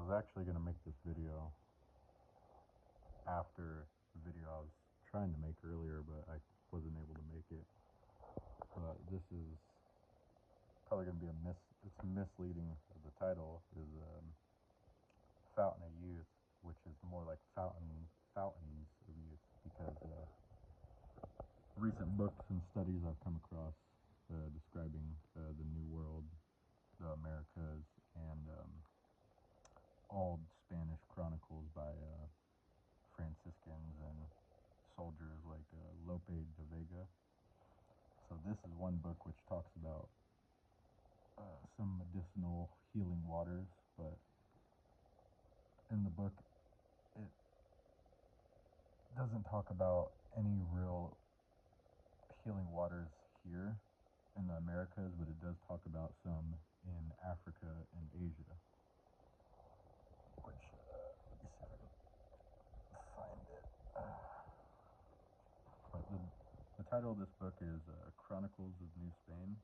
was actually going to make this video after the video I was trying to make earlier, but I wasn't able to make it. But this is probably going to be it's misleading. The title is Fountain of Youth, which is more like fountains of youth, because recent books and studies I've come across describing the New World, the Americas, and old Spanish chronicles by Franciscans and soldiers like Lope De Vega. So this is one book which talks about some medicinal healing waters, but in the book it doesn't talk about any real healing waters here in the Americas, but it does talk about some in Africa and Asia, which let me see if I can find it. But the title of this book is Chronicles of New Spain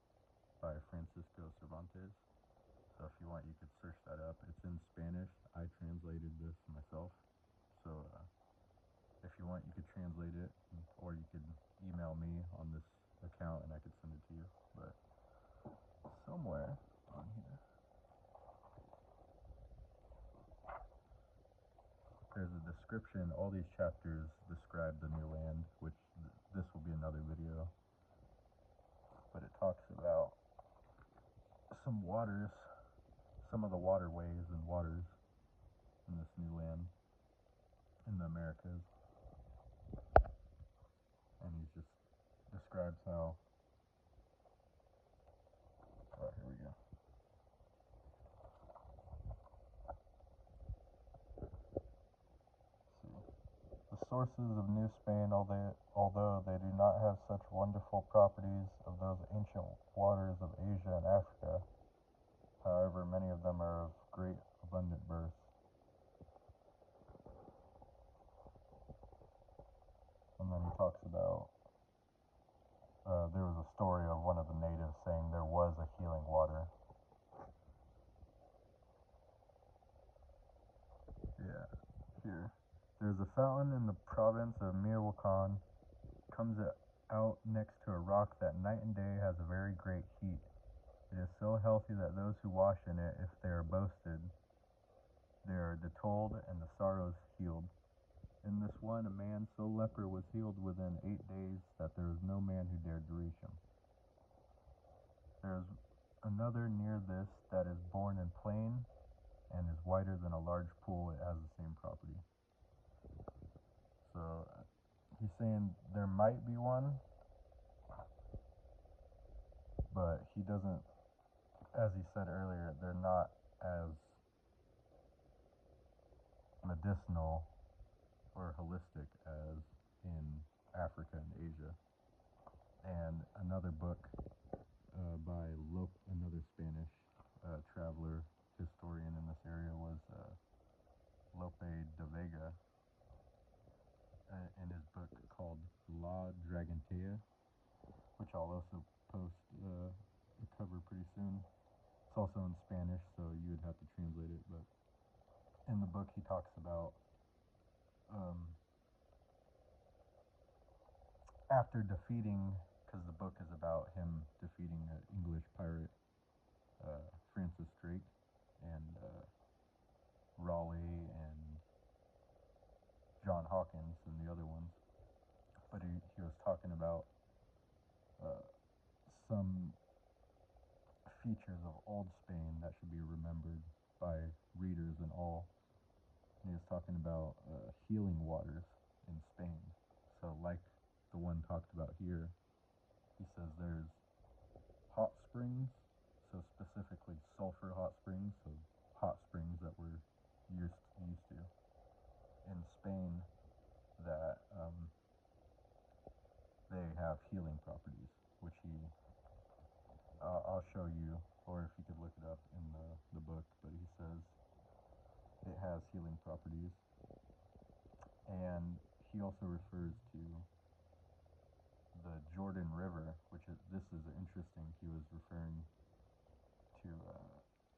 by Francisco Cervantes. So if you want, you could search that up. It's in Spanish. I translated this myself. So if you want, you could translate it, or you could email me on this account and I could send it to you. But somewhere on here, there's a description. All these chapters describe the new land, which this will be another video. But it talks about some waters, some of the waterways and waters in this new land in the Americas. And he just describes how, oh, here we go. The sources of New Spain, although they do not have such wonderful properties of those ancient waters of Asia and Africa, however, many of them are of great abundant birth. And then he talks about, there was a story of one of the natives saying there was a healing water. Yeah, here. There's a fountain in the province of Michoacan, comes out next to a rock that night and day has a very great heat. It is so healthy that those who wash in it, if they are boasted, they are detolled and the sorrows healed. In this one, a man so leper was healed within 8 days that there was no man who dared to reach him. There is another near this that is born in plain and is wider than a large pool. It has the same property. So he's saying there might be one, but he doesn't, as he said earlier, they're not as medicinal or holistic as in Africa and Asia. And another book by another Spanish traveler, historian in this area, was Lope De Vega, in his book called La Dragontea, which I'll also post a cover pretty soon. It's also in Spanish, so you would have to translate it, but in the book he talks about after defeating, because the book is about him defeating an English pirate, Francis Drake, and Raleigh and John Hawkins and the other ones. But he was talking about some features of old Spain that should be remembered by readers and all. And he was talking about healing waters in Spain. So like the one talked about here, he says there's hot springs, so specifically sulfur hot springs, so hot springs that we're used to in Spain, that they have healing properties, which I'll show you, or if you could look it up in the book, but he says it has healing properties. And he also refers to the Jordan River, this is interesting. He was referring to,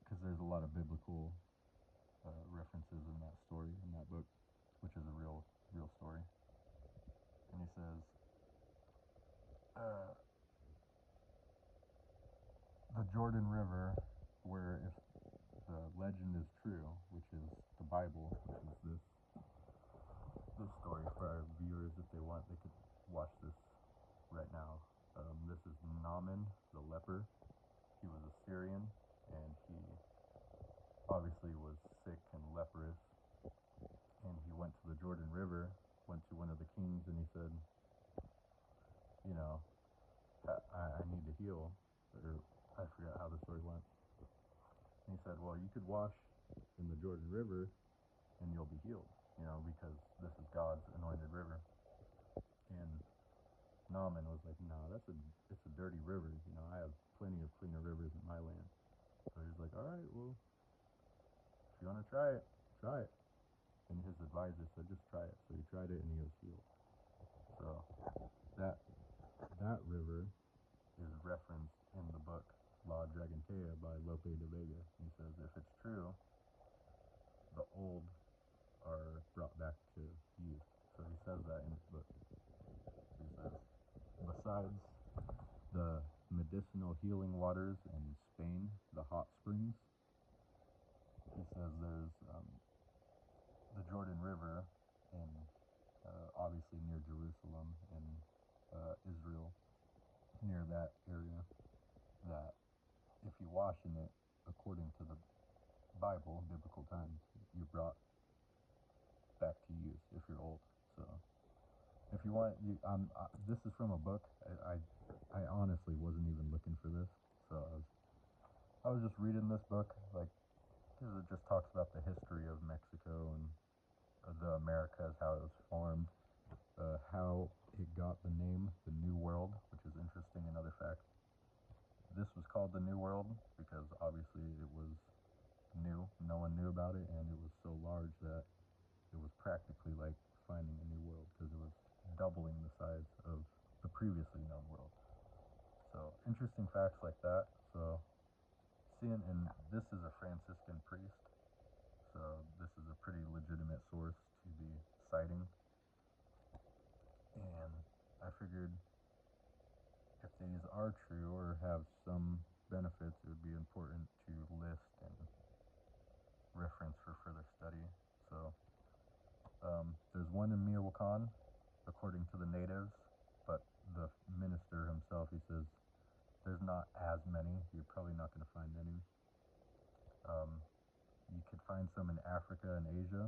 because there's a lot of biblical references in that story, in that book, which is a real story. And he says, the Jordan River, where if the legend is true, which is the Bible, which is this story for our viewers, if they want, they could watch this right now. This is Naaman, the leper. He was a Syrian, and he obviously was sick and leprous, and he went to the Jordan River, went to one of the kings, and he said, you know, I need to heal, or I forgot how the story went. And he said, well, you could wash in the Jordan River and you'll be healed, because this is God's anointed river. And Naaman was like, no, it's a dirty river. I have plenty of cleaner rivers in my land. So he's like, all right, well, if you want to try it, try it. And his advisor said, just try it. So he tried it and he was healed. So that river is referenced in the book La Dragontea by Lope De Vega. He says, if it's true, the old are brought back to youth. So he says that in his book. He says, besides the medicinal healing waters in Spain, the hot springs, he says there's the Jordan River in obviously near Jerusalem in Israel, near that area, that if you wash in it, according to the Bible, biblical times, you're brought back to youth if you're old. So if you want, this is from a book. I honestly wasn't even looking for this, so I was just reading this book, like, because it just talks about the history of Mexico and the Americas, how it was formed, how it got the name, the New World, which is interesting. Another fact, this was called the New World because obviously it was new, no one knew about it, and it was so large that it was practically like finding a new world because it was doubling the size of the previously known world. So interesting facts like that. So and this is a Franciscan priest, so this is a pretty legitimate source to be citing. And I figured if these are true or have some benefits, it would be important to list and reference for further study. So there's one in Michoacan, according to the natives, but the minister himself, he says, there's not as many. You're probably not going to find any. You could find some in Africa and Asia,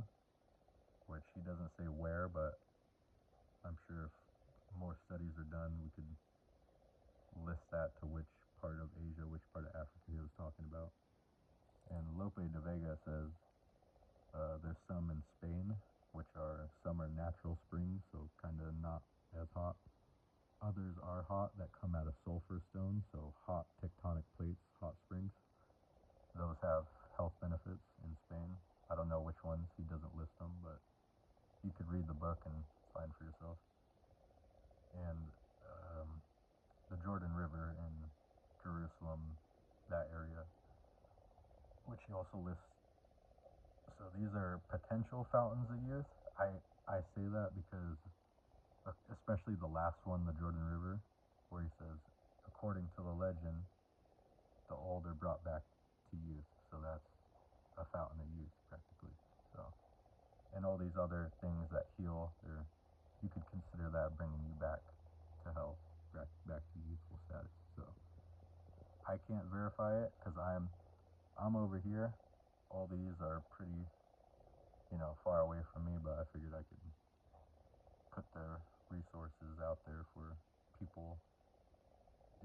which he doesn't say where, but I'm sure if more studies are done, we could list that to which part of Asia, which part of Africa he was talking about. And Lope De Vega says there's some in Spain, which some are natural springs, so kind of not as hot. Others are hot that come out of sulfur stones, so hot tectonic plates, hot springs. Those have health benefits in Spain. I don't know which ones, he doesn't list them, but you could read the book and find for yourself. And the Jordan River in Jerusalem, that area, which he also lists. So these are potential fountains of youth. I say that because, especially the last one, the Jordan River, where he says, according to the legend, the old are brought back to youth. So that's a fountain of youth, practically. So, and all these other things that heal, you could consider that bringing you back to health, back to youthful status. So I can't verify it because I'm over here. All these are pretty, far away from me, but I figured I could put the resources out there for people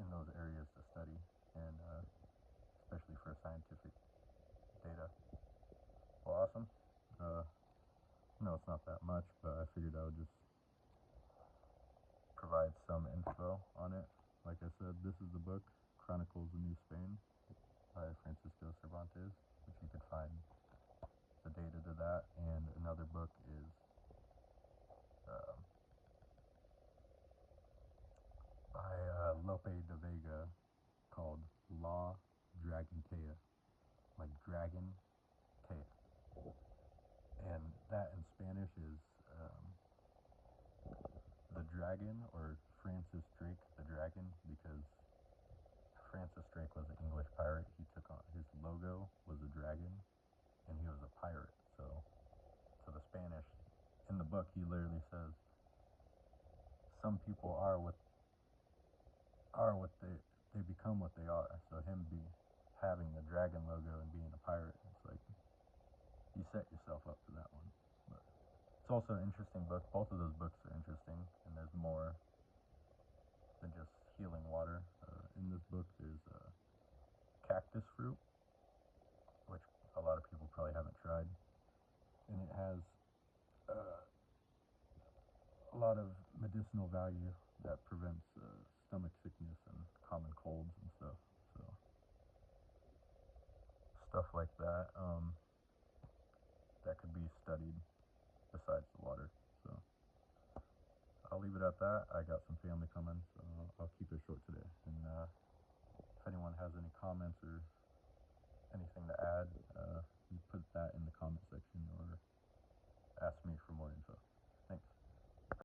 in those areas to study, and especially for scientific data. Well, awesome. No, it's not that much, but I figured I would just provide some info on it. Like I said, this is the book, Chronicles of New Spain by Francisco Cervantes, which you could find the data to that. And another book is by Lope De Vega called La Dragontea, like Dragon Tea. dragon, or Francis Drake the Dragon, because Francis Drake was an English pirate. He took on, his logo was a dragon, and he was a pirate. So the Spanish, in the book, he literally says, some people are what they become what they are. So him having the dragon logo and being a pirate, it's like you set yourself up for that one. But it's also an interesting book. Both of those books are interesting, and there's more than just healing water. In this book, there's cactus fruit, which a lot of people probably haven't tried, and it has a lot of medicinal value that prevents stomach sickness and common colds and stuff. So stuff like that that could be studied besides the water. So I'll leave it at that. I got some family coming, so I'll keep it short today. And if anyone has any comments or anything to add,